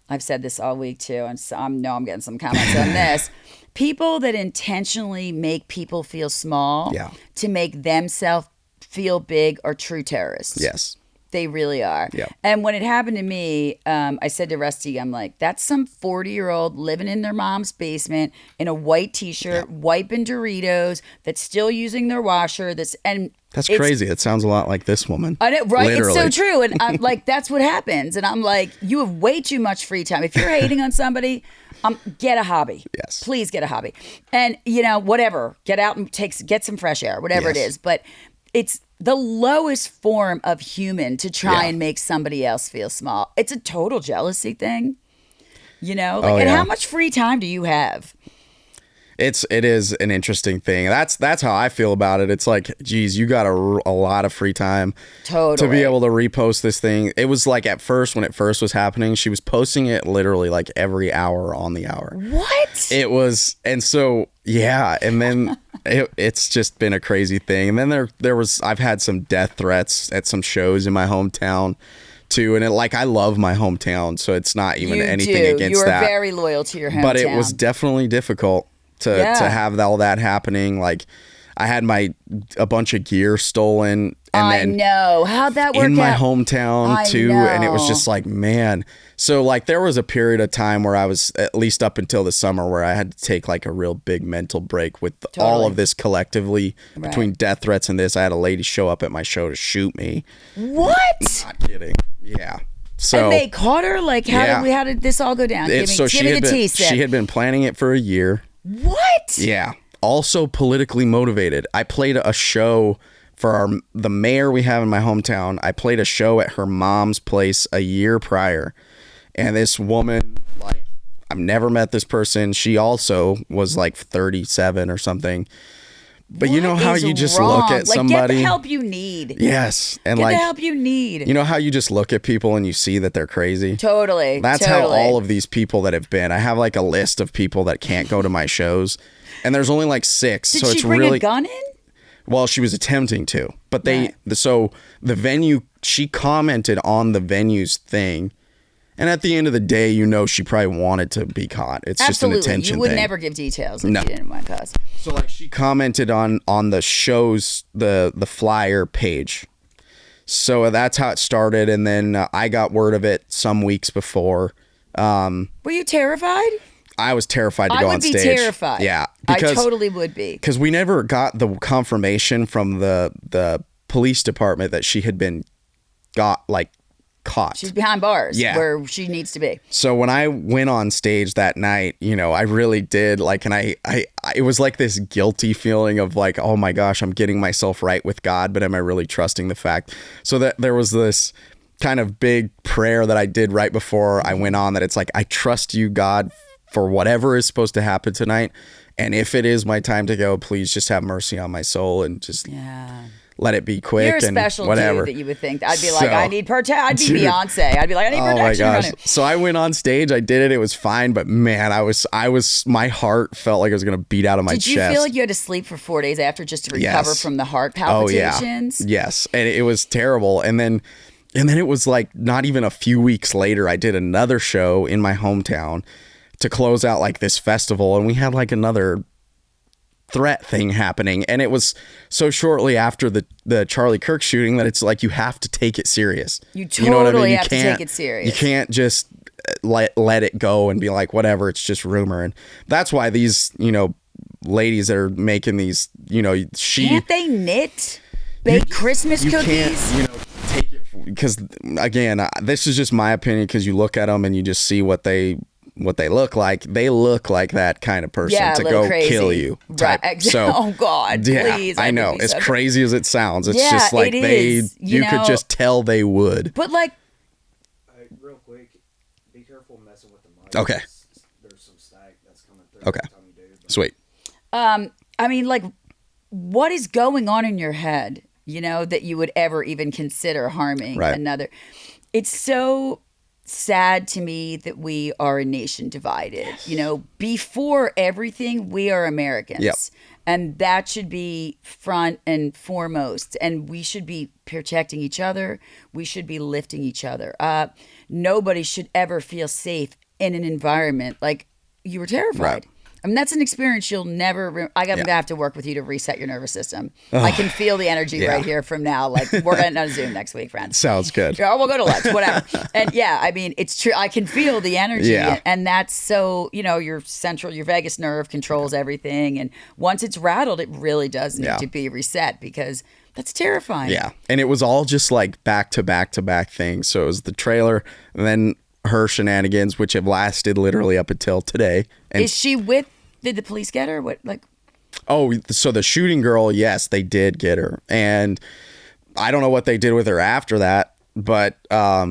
[SPEAKER 2] I've said this all week too, and so I'm getting some comments on this. People that intentionally make people feel small to make themselves feel big are true terrorists.
[SPEAKER 1] Yes.
[SPEAKER 2] They really are.
[SPEAKER 1] Yeah.
[SPEAKER 2] And when it happened to me, I said to Rusty, I'm like, that's some 40-year-old living in their mom's basement in a white T-shirt, wiping Doritos, that's still using their washer. That's crazy. It
[SPEAKER 1] sounds a lot like this woman.
[SPEAKER 2] I know, right?
[SPEAKER 1] Literally.
[SPEAKER 2] It's so true. And I'm like, that's what happens. And I'm like, you have way too much free time. If you're hating on somebody, get a hobby.
[SPEAKER 1] Yes.
[SPEAKER 2] Please get a hobby. And, whatever. Get out and get some fresh air, whatever it is. But it's the lowest form of human to try and make somebody else feel small. It's a total jealousy thing. And how much free time do you have?
[SPEAKER 1] It is an interesting thing. That's how I feel about it. It's like, geez, you got a lot of free time to be able to repost this thing. It was like, at first, when it first was happening, she was posting it literally like every hour on the hour.
[SPEAKER 2] What?
[SPEAKER 1] It was, and so and then it's just been a crazy thing. And then I've had some death threats at some shows in my hometown too, and I love my hometown, so it's not even anything against that.
[SPEAKER 2] You are very loyal to your hometown,
[SPEAKER 1] but it was definitely difficult to have all that happening. Like, I had a bunch of gear stolen, and
[SPEAKER 2] I know. How'd that work
[SPEAKER 1] in my
[SPEAKER 2] out?
[SPEAKER 1] hometown too, and it was just like, man. So, like, there was a period of time where I was, at least up until the summer, where I had to take, like, a real big mental break with all of this collectively between death threats and this. I had a lady show up at my show to shoot me.
[SPEAKER 2] What?
[SPEAKER 1] Not kidding. Yeah. So,
[SPEAKER 2] and they caught her? Like, how did this all go down? Give me the tea.
[SPEAKER 1] She had been planning it for a year.
[SPEAKER 2] What?
[SPEAKER 1] Yeah. Also politically motivated. I played a show for the mayor we have in my hometown. I played a show at her mom's place a year prior. And this woman, like, I've never met this person. She also was like 37 or something. But you know how you just look at somebody.
[SPEAKER 2] Get the help you need.
[SPEAKER 1] Yes. And
[SPEAKER 2] get the help you need.
[SPEAKER 1] You know how you just look at people and you see that they're crazy?
[SPEAKER 2] Totally.
[SPEAKER 1] That's how all of these people that have been. I have like a list of people that can't go to my shows. And there's only like 6.
[SPEAKER 2] Did
[SPEAKER 1] so
[SPEAKER 2] she
[SPEAKER 1] it's
[SPEAKER 2] bring
[SPEAKER 1] really
[SPEAKER 2] a gun in?
[SPEAKER 1] Well, she was attempting to. But so the venue, she commented on the venue's thing. And at the end of the day, she probably wanted to be caught. It's just an attention thing.
[SPEAKER 2] You would never give details if you didn't want cause.
[SPEAKER 1] So, like, she commented on the show's, the flyer page. So that's how it started. And then I got word of it some weeks before.
[SPEAKER 2] Were you terrified?
[SPEAKER 1] I was terrified to go on stage.
[SPEAKER 2] I would be terrified.
[SPEAKER 1] Yeah.
[SPEAKER 2] I totally would be.
[SPEAKER 1] Because we never got the confirmation from the police department that she had been caught.
[SPEAKER 2] She's behind bars where she needs to be.
[SPEAKER 1] So when I went on stage that night, I really did and I it was like this guilty feeling of like, oh my gosh, I'm getting myself right with God, but am I really trusting the fact? So that there was this kind of big prayer that I did right before I went on, that it's like, I trust you, God, for whatever is supposed to happen tonight. And if it is my time to go, please just have mercy on my soul and just let it be quick.
[SPEAKER 2] You're a
[SPEAKER 1] and
[SPEAKER 2] special
[SPEAKER 1] whatever.
[SPEAKER 2] dude that you would think. I'd be like, I need protection. I'd be Beyonce. I'd be like, I need protection.
[SPEAKER 1] Oh my gosh. So I went on stage. I did it. It was fine. But man, my heart felt like it was going to beat out of my chest.
[SPEAKER 2] Did you feel like you had to sleep for 4 days after just to recover from the heart palpitations?
[SPEAKER 1] Oh, yeah. Yes. And it was terrible. And then it was like not even a few weeks later, I did another show in my hometown to close out like this festival. And we had like another threat thing happening. And it was so shortly after the Charlie Kirk shooting that it's like, you have to take it serious.
[SPEAKER 2] You totally
[SPEAKER 1] know what I mean?
[SPEAKER 2] have to take it serious.
[SPEAKER 1] You can't just let it go and be like, whatever, it's just rumor. And that's why these, ladies that are making these,
[SPEAKER 2] can't they knit? Bake Christmas cookies?
[SPEAKER 1] You can't, take it, because again, this is just my opinion, because you look at them and you just see what they look like. They look like that kind of person to go
[SPEAKER 2] crazy.
[SPEAKER 1] Kill you.
[SPEAKER 2] Right.
[SPEAKER 1] So,
[SPEAKER 2] oh God, please.
[SPEAKER 1] I know. As crazy as it sounds, it's just like you could just tell they would.
[SPEAKER 2] But like,
[SPEAKER 3] real quick, be careful messing with the mic.
[SPEAKER 1] Okay.
[SPEAKER 3] There's some static that's coming through.
[SPEAKER 1] Okay.
[SPEAKER 3] Every time you do,
[SPEAKER 1] Sweet.
[SPEAKER 2] I mean, like, what is going on in your head, that you would ever even consider harming another? It's so sad to me that we are a nation divided. Before everything, we are Americans.
[SPEAKER 1] Yep.
[SPEAKER 2] And that should be front and foremost. And we should be protecting each other. We should be lifting each other up. Nobody should ever feel safe in an environment like you were terrified.
[SPEAKER 1] Right.
[SPEAKER 2] I mean, that's an experience you'll never. I'm going to have to work with you to reset your nervous system. I can feel the energy right here from now. Like, we're going on Zoom next week, friends.
[SPEAKER 1] Sounds good.
[SPEAKER 2] Or we'll go to lunch, whatever. And I mean, it's true. I can feel the energy.
[SPEAKER 1] Yeah.
[SPEAKER 2] And that's so, your vagus nerve controls everything. And once it's rattled, it really does need to be reset, because that's terrifying.
[SPEAKER 1] Yeah. And it was all just like back to back to back things. So it was the trailer, and then her shenanigans, which have lasted literally up until today. And
[SPEAKER 2] is she did the police get her? What, like?
[SPEAKER 1] Oh, so the shooting girl, yes, they did get her. And I don't know what they did with her after that, but
[SPEAKER 2] I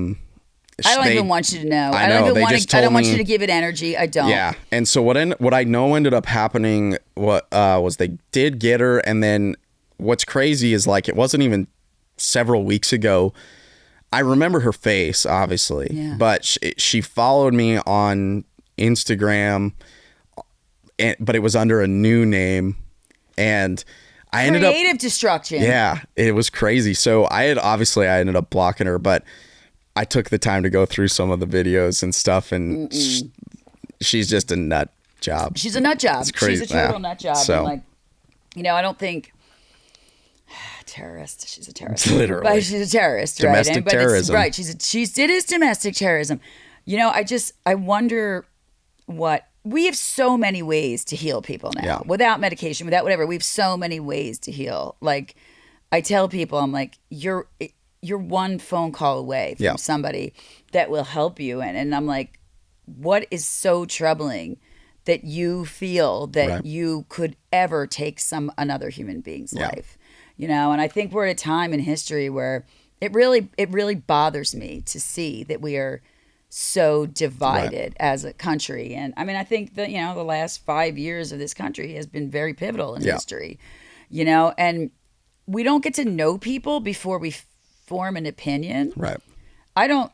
[SPEAKER 2] don't even want you to know. I don't want you to give it energy. I don't.
[SPEAKER 1] Yeah. And so what I know ended up happening was they did get her, and then what's crazy is like it wasn't even several weeks ago. I remember her face, obviously, but she followed me on Instagram, but it was under a new name, and I ended up
[SPEAKER 2] creative destruction.
[SPEAKER 1] Yeah, it was crazy. So I ended up blocking her, but I took the time to go through some of the videos and stuff, and she's just a nut job.
[SPEAKER 2] She's a nut job.
[SPEAKER 1] It's crazy.
[SPEAKER 2] She's a total nut job.
[SPEAKER 1] So,
[SPEAKER 2] and I don't think. Terrorist. She's a terrorist.
[SPEAKER 1] Literally.
[SPEAKER 2] But she's a terrorist,
[SPEAKER 1] domestic
[SPEAKER 2] right?
[SPEAKER 1] terrorism.
[SPEAKER 2] Right. It is domestic terrorism. I wonder what. We have so many ways to heal people now.
[SPEAKER 1] Yeah.
[SPEAKER 2] Without medication, without whatever. We have so many ways to heal. Like, I tell people, I'm like, you're one phone call away from somebody that will help you. And I'm like, what is so troubling that you feel that you could ever take another human being's life? And I think we're at a time in history where it really bothers me to see that we are so divided as a country. And I mean, I think that, the last 5 years of this country has been very pivotal in history, and we don't get to know people before we form an opinion.
[SPEAKER 1] Right.
[SPEAKER 2] I don't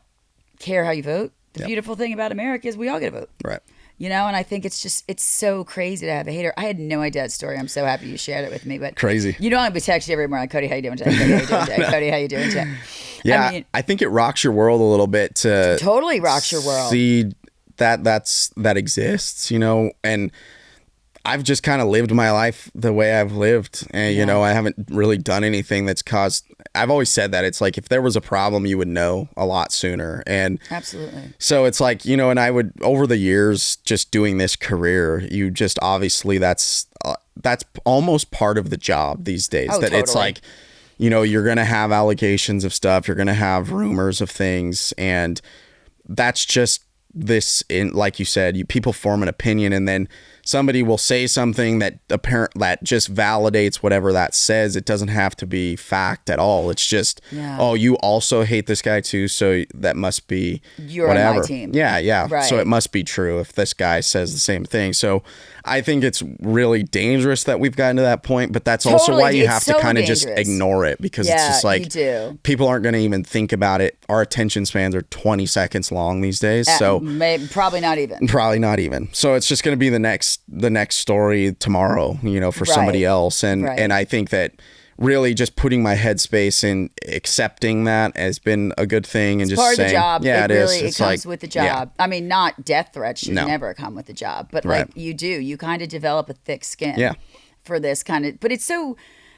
[SPEAKER 2] care how you vote. The beautiful thing about America is we all get a vote.
[SPEAKER 1] Right.
[SPEAKER 2] And I think it's so crazy to have a hater. I had no idea that story. I'm so happy you shared it with me. But
[SPEAKER 1] crazy.
[SPEAKER 2] I'll be texting you every morning, Cody, how you doing today? Cody, how you doing today? Cody, how you doing today?
[SPEAKER 1] Yeah, I think it rocks your world a little bit to
[SPEAKER 2] totally rocks your world.
[SPEAKER 1] See that exists, and I've just kind of lived my life the way I've lived. And, you know, I haven't really done anything that's caused. I've always said that it's like if there was a problem, you would know a lot sooner. And
[SPEAKER 2] absolutely.
[SPEAKER 1] So it's like, you know, and I would, over the years, just doing this career, you just obviously that's almost part of the job these days.
[SPEAKER 2] Oh,
[SPEAKER 1] that
[SPEAKER 2] totally.
[SPEAKER 1] It's like, you know, you're going to have allegations of stuff. You're going to have rumors of things. And that's just this, like you said, people form an opinion, and then somebody will say something that just validates whatever that says. It doesn't have to be fact at all. It's just, oh, you also hate this guy too, so that must be
[SPEAKER 2] you're
[SPEAKER 1] whatever.
[SPEAKER 2] on my team.
[SPEAKER 1] Yeah.
[SPEAKER 2] Right.
[SPEAKER 1] So it must be true if this guy says the same thing. So I think it's really dangerous that we've gotten to that point, but that's also why you have to kind of just ignore it, because it's just like people aren't going to even think about it. Our attention spans are 20 seconds long these days. So
[SPEAKER 2] probably not even.
[SPEAKER 1] So it's just going to be the next story tomorrow, you know, for somebody else. And I think that really just putting my headspace in accepting that has been a good thing, and
[SPEAKER 2] it's
[SPEAKER 1] just
[SPEAKER 2] part
[SPEAKER 1] saying,
[SPEAKER 2] of the job.
[SPEAKER 1] Yeah,
[SPEAKER 2] It comes with the job. I mean, not death threats should never come with the job, but like you kind of develop a thick skin for this kind of, but it's so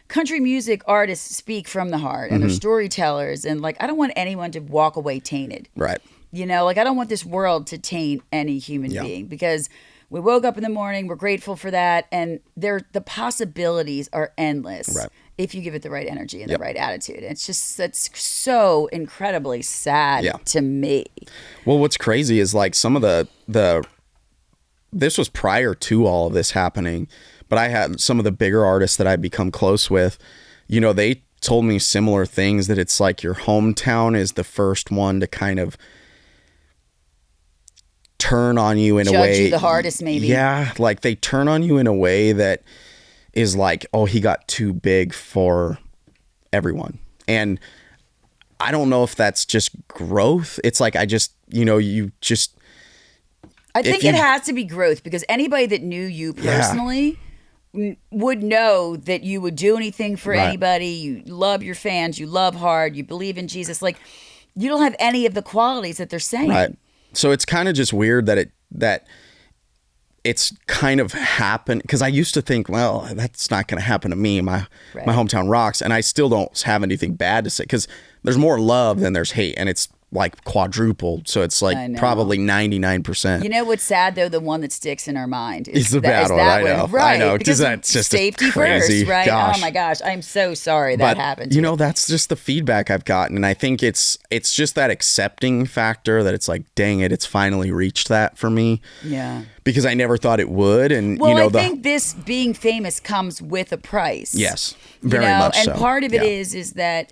[SPEAKER 2] country music artists speak from the heart, and they're storytellers, and like, I don't want anyone to walk away tainted.
[SPEAKER 1] Right.
[SPEAKER 2] You know, like I don't want this world to taint any human being, because we woke up in the morning, we're grateful for that, and the possibilities are endless if you give it the right energy and the right attitude. That's so incredibly sad to me.
[SPEAKER 1] Well, what's crazy is like some of the this was prior to all of this happening, but I had some of the bigger artists that I've become close with, you know, they told me similar things, that it's like your hometown is the first one to kind of turn on you in a way.
[SPEAKER 2] Judge you the hardest, maybe.
[SPEAKER 1] Yeah, like they turn on you in a way that is like, oh, he got too big for everyone. And I don't know if that's just growth. It's like, I think
[SPEAKER 2] it has to be growth, because anybody that knew you personally would know that you would do anything for anybody. You love your fans. You love hard. You believe in Jesus. Like, you don't have any of the qualities that they're saying.
[SPEAKER 1] Right. So it's kind of just weird that it's kind of happened, because I used to think, well, that's not going to happen to me. My hometown rocks, and I still don't have anything bad to say, because there's more love than there's hate, and it's like quadrupled. So it's like probably 99%.
[SPEAKER 2] You know what's sad though? The one that sticks in our mind
[SPEAKER 1] is the bad one. I know.
[SPEAKER 2] Right.
[SPEAKER 1] I know. Because that's just
[SPEAKER 2] safety
[SPEAKER 1] crazy.
[SPEAKER 2] First, right?
[SPEAKER 1] Gosh.
[SPEAKER 2] Oh my gosh. I'm so sorry that happened.
[SPEAKER 1] You know, that's just the feedback I've gotten. And I think it's just that accepting factor, that it's like, dang it, it's finally reached that for me.
[SPEAKER 2] Yeah.
[SPEAKER 1] Because I never thought it would. And
[SPEAKER 2] well, I think this being famous comes with a price.
[SPEAKER 1] Yes. Very much so.
[SPEAKER 2] And part of it is that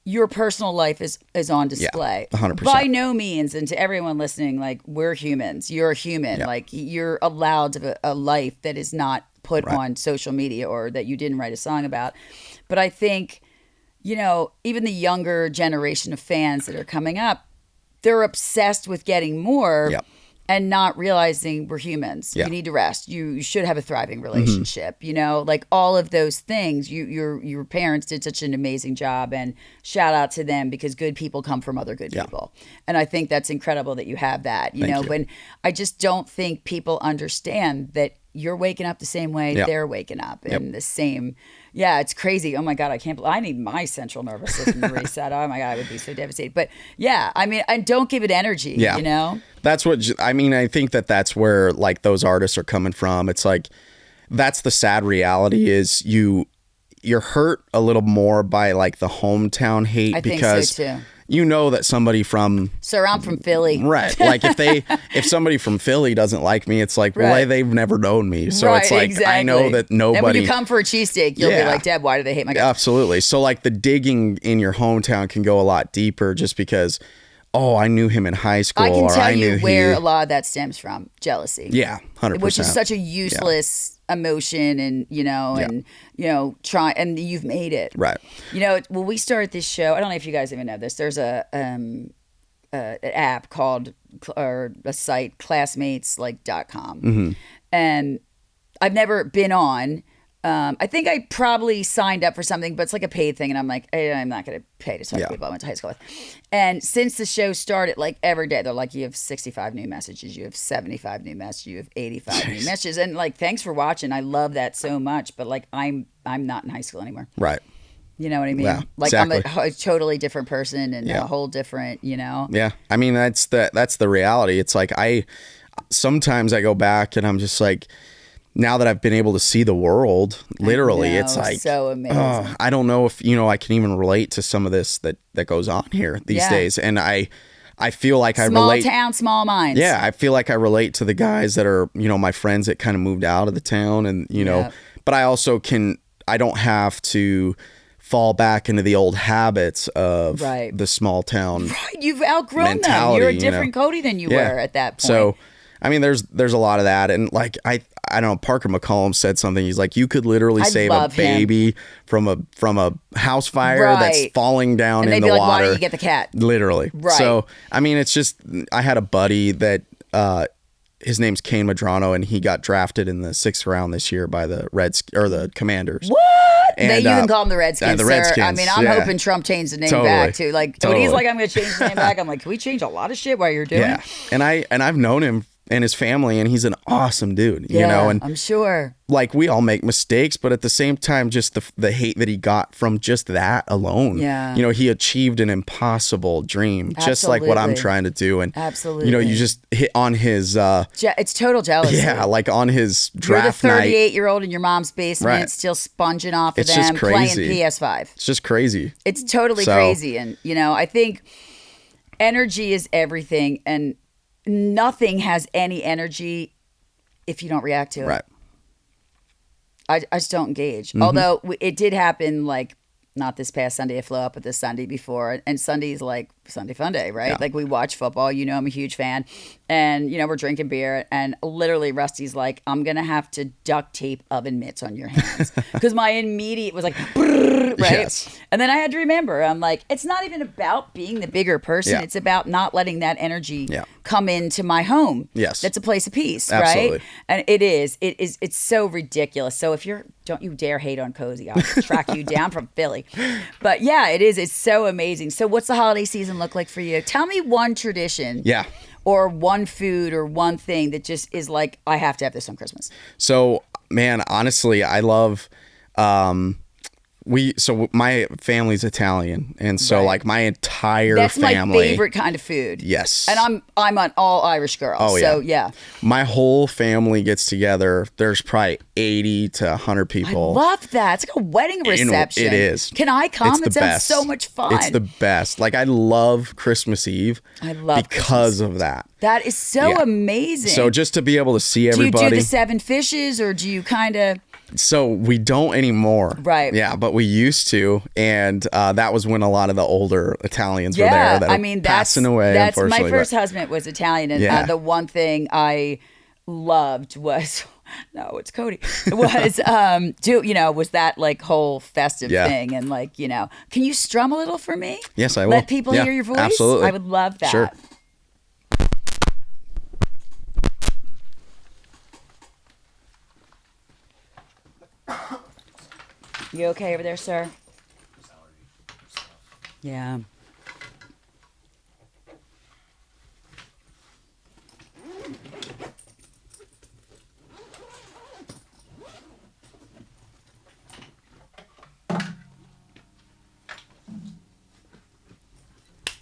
[SPEAKER 2] your personal life is on display.
[SPEAKER 1] 100%.
[SPEAKER 2] By no means, and to everyone listening, like, we're humans. You're a human. Like, you're allowed to have a life that is not put on social media, or that you didn't write a song about. But I think, you know, even the younger generation of fans that are coming up, they're obsessed with getting more. And not realizing we're humans. You need to rest. You should have a thriving relationship. You know, like all of those things. Your parents did such an amazing job, and shout out to them, because good people come from other good people. And I think that's incredible that you have that. You know, but I just don't think people understand that you're waking up the same way they're waking up, and the same. Yeah, it's crazy. Oh my God, I need my central nervous system to reset. Oh my God, I would be so devastated. But yeah, I mean, I don't give it energy, you know?
[SPEAKER 1] That's what, I mean, I think that's where like those artists are coming from. It's like, that's the sad reality, is you're hurt a little more by like the hometown hate, because
[SPEAKER 2] think so too.
[SPEAKER 1] You know that somebody from...
[SPEAKER 2] So I'm from Philly.
[SPEAKER 1] Right. Like if somebody from Philly doesn't like me, it's like, well, they've never known me. So it's like, I know that nobody...
[SPEAKER 2] And when you come for a cheesesteak, you'll be like, Deb, why do they hate my guy?
[SPEAKER 1] Absolutely. So like the digging in your hometown can go a lot deeper, just because, oh, I knew him in high school.
[SPEAKER 2] I can tell you where a lot of that stems from. Jealousy.
[SPEAKER 1] Yeah, 100%.
[SPEAKER 2] Which is such a useless emotion, and try, and you've made it
[SPEAKER 1] right.
[SPEAKER 2] You know, when we started this show, I don't know if you guys even know this, there's an app called, or a site, classmates.com, and I've never been on. I think I probably signed up for something, but it's like a paid thing. And I'm like, I'm not going to pay to talk to people I went to high school with. And since the show started, like every day, they're like, you have 65 new messages. You have 75 new messages. You have 85 new messages. And like, thanks for watching. I love that so much. But like, I'm not in high school anymore.
[SPEAKER 1] Right.
[SPEAKER 2] You know what I mean?
[SPEAKER 1] Yeah,
[SPEAKER 2] like
[SPEAKER 1] exactly.
[SPEAKER 2] I'm a totally different person and a whole different, you know?
[SPEAKER 1] Yeah. I mean, that's the reality. It's like sometimes I go back and I'm just like, now that I've been able to see the world, literally, it's like
[SPEAKER 2] so amazing.
[SPEAKER 1] I don't know if I can even relate to some of this that goes on here these days, and I feel like I relate.
[SPEAKER 2] Small town, small minds.
[SPEAKER 1] Yeah, I feel like I relate to the guys that are my friends that kind of moved out of the town, and but I also I don't have to fall back into the old habits of the small town.
[SPEAKER 2] Right, you've outgrown them. You're a different Cody than you were at that point.
[SPEAKER 1] So, I mean, there's a lot of that, and like I don't know. Parker McCollum said something. He's like, you could literally save a baby from a house fire that's falling down in the water.
[SPEAKER 2] Why don't you get the cat?
[SPEAKER 1] Literally. Right. So, I mean, it's just I had a buddy that his name's Kane Madrano, and he got drafted in the 6th round this year by the the Commanders.
[SPEAKER 2] What? And, you can call them the Redskins,
[SPEAKER 1] the Redskins,
[SPEAKER 2] sir. I mean, I'm hoping Trump changed the name back too. Like when he's like, I'm going to change the name back. I'm like, can we change a lot of shit while you're doing it?
[SPEAKER 1] And I've known him and his family, and he's an awesome dude, you know, and
[SPEAKER 2] I'm sure
[SPEAKER 1] like we all make mistakes, but at the same time, just the hate that he got from just that alone, he achieved an impossible dream, just like what I'm trying to do. And you just hit on his
[SPEAKER 2] it's total jealousy.
[SPEAKER 1] Yeah, like on his draft
[SPEAKER 2] You're the
[SPEAKER 1] night.
[SPEAKER 2] 38-year-old in your mom's basement, still sponging off of them, playing PS5.
[SPEAKER 1] It's just crazy.
[SPEAKER 2] It's totally crazy. And I think energy is everything, and nothing has any energy if you don't react to it.
[SPEAKER 1] Right.
[SPEAKER 2] I just don't engage. Mm-hmm. Although it did happen, like, not this past Sunday, I flew up with this Sunday before, and Sunday's like Sunday Fun Day, right?
[SPEAKER 1] Yeah.
[SPEAKER 2] Like we watch football, I'm a huge fan, and we're drinking beer, and literally Rusty's like, I'm gonna have to duct tape oven mitts on your hands, because my immediate was like, right?
[SPEAKER 1] Yes.
[SPEAKER 2] And then I had to remember, I'm like, it's not even about being the bigger person, it's about not letting that energy come into my home.
[SPEAKER 1] Yes.
[SPEAKER 2] That's a place of peace,
[SPEAKER 1] Absolutely.
[SPEAKER 2] right? And it's so ridiculous. So if don't you dare hate on Cozy, I'll track you down from Philly. But yeah, it is. It's so amazing. So what's the holiday season look like for you? Tell me one tradition.
[SPEAKER 1] Yeah.
[SPEAKER 2] Or one food or one thing that just is like, I have to have this on Christmas.
[SPEAKER 1] So, man, honestly, I love my family's Italian, and so like my entire
[SPEAKER 2] That's
[SPEAKER 1] family.
[SPEAKER 2] my favorite kind of food.
[SPEAKER 1] Yes.
[SPEAKER 2] And I'm an all Irish girl.
[SPEAKER 1] Oh,
[SPEAKER 2] so yeah.
[SPEAKER 1] My whole family gets together. There's probably 80 to 100 people.
[SPEAKER 2] I love that. It's like a wedding reception.
[SPEAKER 1] It is.
[SPEAKER 2] Can I come?
[SPEAKER 1] It's the
[SPEAKER 2] It sounds
[SPEAKER 1] best.
[SPEAKER 2] so much fun.
[SPEAKER 1] It's the best. Like I love Christmas Eve.
[SPEAKER 2] I love
[SPEAKER 1] because of that.
[SPEAKER 2] That is so amazing.
[SPEAKER 1] So just to be able to see everybody.
[SPEAKER 2] Do you do the 7 fishes, or do you kind of?
[SPEAKER 1] So we don't anymore.
[SPEAKER 2] Right.
[SPEAKER 1] Yeah, but we used to. And that was when a lot of the older Italians were there that are passing away, unfortunately.
[SPEAKER 2] My first husband was Italian. And the one thing I loved was, no, it's Cody, was, was that like whole festive thing. And like, can you strum a little for me?
[SPEAKER 1] Yes, I will.
[SPEAKER 2] Let people hear your voice?
[SPEAKER 1] Absolutely.
[SPEAKER 2] I would love that.
[SPEAKER 1] Sure.
[SPEAKER 2] You okay over there, sir? Yeah.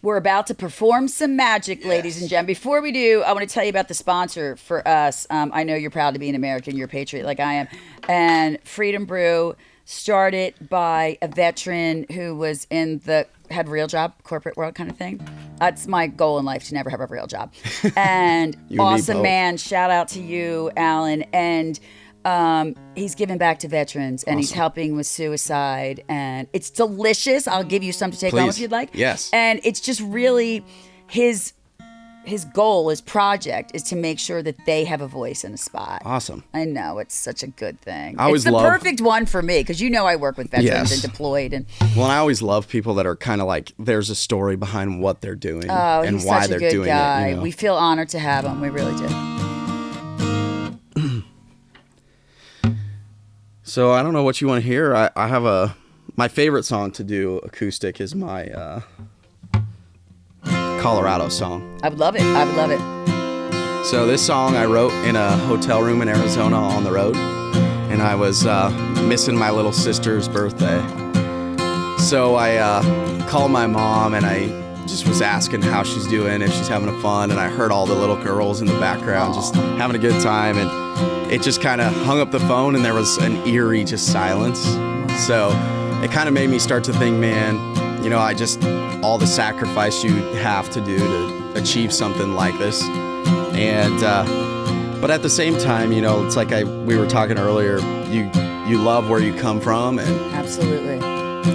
[SPEAKER 2] We're about to perform some magic, ladies and gentlemen. Before we do, I want to tell you about the sponsor for us. I know you're proud to be an American. You're a patriot like I am. And Freedom Brew, started by a veteran who was had a real job, corporate world kind of thing. That's my goal in life, to never have a real job. And awesome man. Shout out to you, Alan. And he's giving back to veterans, and he's helping with suicide, and it's delicious. I'll give you some to take home if you'd like.
[SPEAKER 1] Yes.
[SPEAKER 2] And it's just really his goal, his project, is to make sure that they have a voice in a spot.
[SPEAKER 1] Awesome.
[SPEAKER 2] I know, it's such a good thing.
[SPEAKER 1] It's the
[SPEAKER 2] perfect one for me, because I work with veterans and deployed. And
[SPEAKER 1] I always love people that are kind of like, there's a story behind what they're doing and
[SPEAKER 2] he's
[SPEAKER 1] why
[SPEAKER 2] such a
[SPEAKER 1] they're
[SPEAKER 2] good
[SPEAKER 1] doing
[SPEAKER 2] guy.
[SPEAKER 1] it.
[SPEAKER 2] We feel honored to have him. We really do.
[SPEAKER 1] So I don't know what you want to hear. I have my favorite song to do acoustic is my Colorado song.
[SPEAKER 2] I would love it.
[SPEAKER 1] So this song I wrote in a hotel room in Arizona on the road, and I was missing my little sister's birthday. So I called my mom, and I just was asking how she's doing, if she's having fun, and I heard all the little girls in the background just having a good time, and it just kind of hung up the phone, and there was an eerie just silence. So it kind of made me start to think, man, you know, all the sacrifice you have to do to achieve something like this. And but at the same time, you know, it's like we were talking earlier, you love where you come from, and
[SPEAKER 2] absolutely,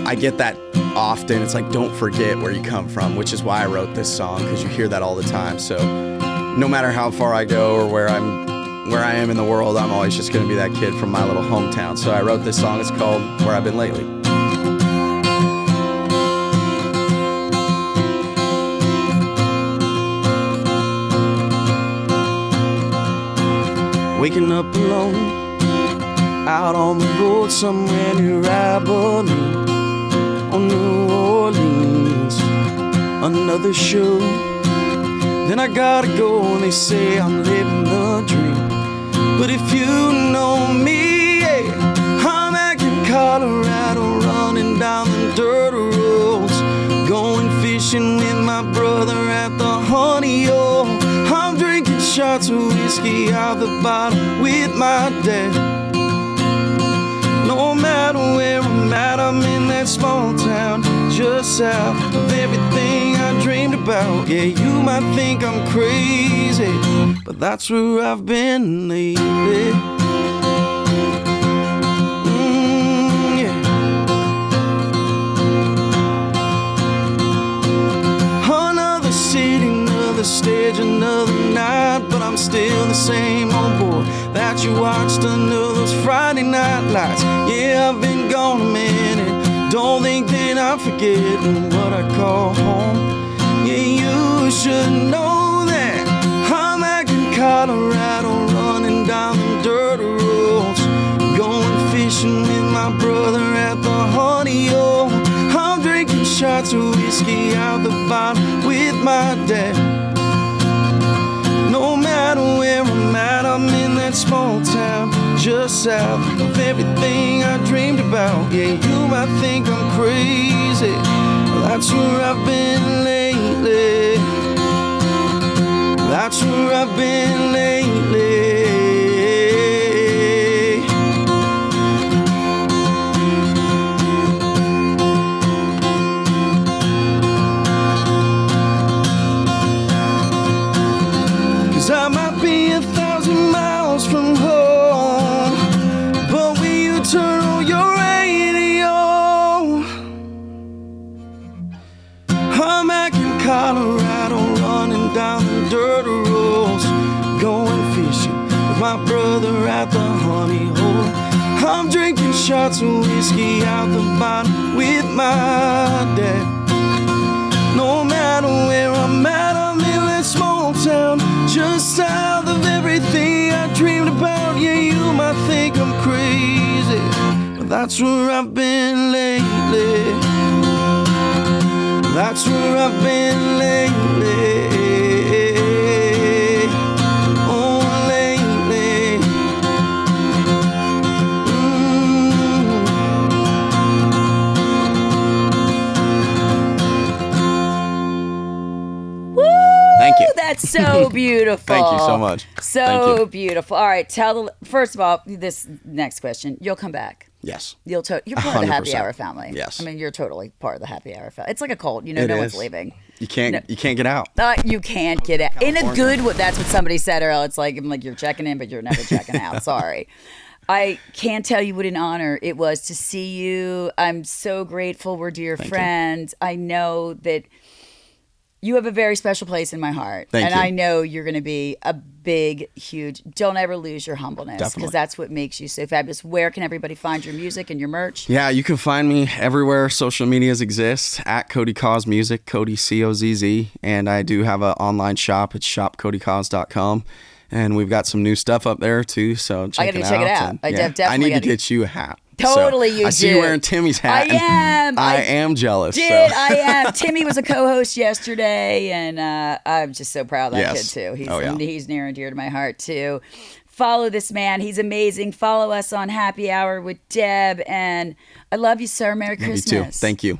[SPEAKER 1] I get that often. It's like, don't forget where you come from, which is why I wrote this song, because you hear that all the time. So no matter how far I go or where I am in the world, I'm always just going to be that kid from my little hometown. So I wrote this song. It's called Where I've Been Lately. Waking up alone, out on the road somewhere near Abilene, or New Orleans, another show. Then I gotta go, and they say I'm living the dream. But if you know me, yeah, I'm back in Colorado, running down the dirt roads, going fishing with my brother at the Honey Hole. I'm drinking shots of whiskey out the bottle with my dad. No matter where I'm at, I'm in that small town, just south of everything I dreamed about. Yeah, you might think I'm crazy, but that's where I've been lately. Another city, another stage, another night, but I'm still the same old boy that you watched under those Friday night lights. Yeah, I've been gone a minute, don't think that I'm forgetting what I call home. Yeah, you should know that I'm back in Colorado, running down the dirt roads, going fishing with my brother at the Honey Hole. I'm drinking shots of whiskey out the bottle with my dad. No matter where I'm at, I'm in that small town, just south of everything I dreamed about. Yeah, you might think I'm crazy, that's where I've been lately. That's where I've been lately. I might be 1,000 miles from home, but will you turn on your radio? I'm back in Colorado, running down the dirt roads, going fishing with my brother at the Honey Hole. I'm drinking shots of whiskey out the bottle with my dad. No matter where I'm at, I'm in that small town, just south of everything I dreamed about. Yeah, you might think I'm crazy, but that's where I've been lately. That's where I've been lately. Oh, lately.
[SPEAKER 2] Woo!
[SPEAKER 1] Thank you.
[SPEAKER 2] That's so beautiful.
[SPEAKER 1] Thank you so much.
[SPEAKER 2] So beautiful. All right, first of all, this next question. You'll come back.
[SPEAKER 1] Yes.
[SPEAKER 2] You're part of the happy
[SPEAKER 1] 100%.
[SPEAKER 2] hour family.
[SPEAKER 1] Yes.
[SPEAKER 2] I mean, you're totally part of the happy hour family. It's like a cult. You know,
[SPEAKER 1] It
[SPEAKER 2] no
[SPEAKER 1] is.
[SPEAKER 2] one's leaving.
[SPEAKER 1] You can't get out.
[SPEAKER 2] You can't get out. In a good way. That's what somebody said earlier. It's like, I'm like, you're checking in, but you're never checking out. Sorry. I can't tell you what an honor it was to see you. I'm so grateful we're dear friends. I know that You have a very special place in my heart.
[SPEAKER 1] Thank
[SPEAKER 2] and
[SPEAKER 1] you.
[SPEAKER 2] I know you're going to be a big, huge, don't ever lose your humbleness.
[SPEAKER 1] Definitely.
[SPEAKER 2] Because that's what makes you so fabulous. Where can everybody find your music and your merch?
[SPEAKER 1] Yeah, you can find me everywhere social medias exist, at Cody Cozz Music, Cody Cozz. And I do have an online shop. It's shopcodycozz.com. And we've got some new stuff up there too, so check it out.
[SPEAKER 2] Check it out.
[SPEAKER 1] And,
[SPEAKER 2] I
[SPEAKER 1] yeah,
[SPEAKER 2] definitely
[SPEAKER 1] I need to
[SPEAKER 2] gotta-
[SPEAKER 1] get you a hat.
[SPEAKER 2] Totally,
[SPEAKER 1] so,
[SPEAKER 2] you
[SPEAKER 1] I see
[SPEAKER 2] do.
[SPEAKER 1] you wearing Timmy's hat.
[SPEAKER 2] I am.
[SPEAKER 1] I am jealous.
[SPEAKER 2] I am. Timmy was a co-host yesterday, and I'm just so proud of that
[SPEAKER 1] Yes.
[SPEAKER 2] kid too.
[SPEAKER 1] Oh, yeah.
[SPEAKER 2] He's near and dear to my heart too. Follow this man. He's amazing. Follow us on Happy Hour with Deb, and I love you, sir. Merry Christmas.
[SPEAKER 1] You too. Thank you.